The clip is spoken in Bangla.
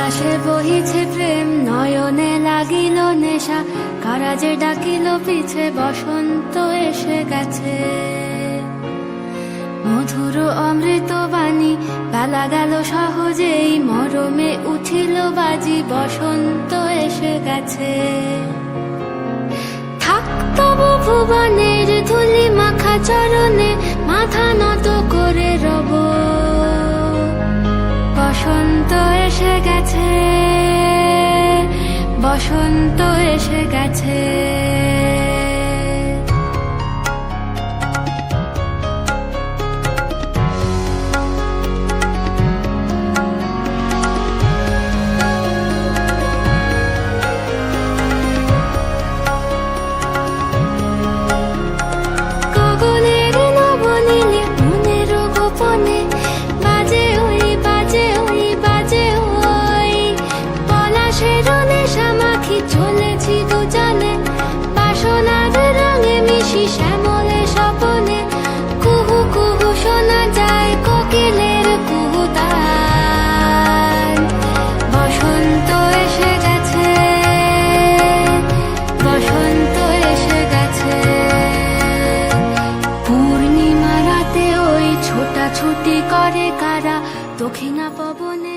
বাতাসে বহিছে প্রেম, নয়নে লাগিল নেশা, কারা যে ডাকিল পিছে, বসন্ত এসে গেছে। মধুর অমৃত বাণী, বেলা গেল সহজেই, মরমে উঠিল বাজি, বসন্ত এসে গেছে। থাক তবু ভুবনের ধুলি মাখা চরণে, মাথা নত করে রব, বসন্ত এসে গেছে, বসন্ত এসে গেছে। চলেছি দুজনে বাসনার রঙে মিশি, শ্যামলে স্বপনে কুহু কুহু শোনা যায় কোকিলের কুহুতান। বসন্ত এসে গেছে, বসন্ত এসে গেছে। পূর্ণিমা রাতে ওই ছোটাছুটি করে কারা, দক্ষিণা পবনে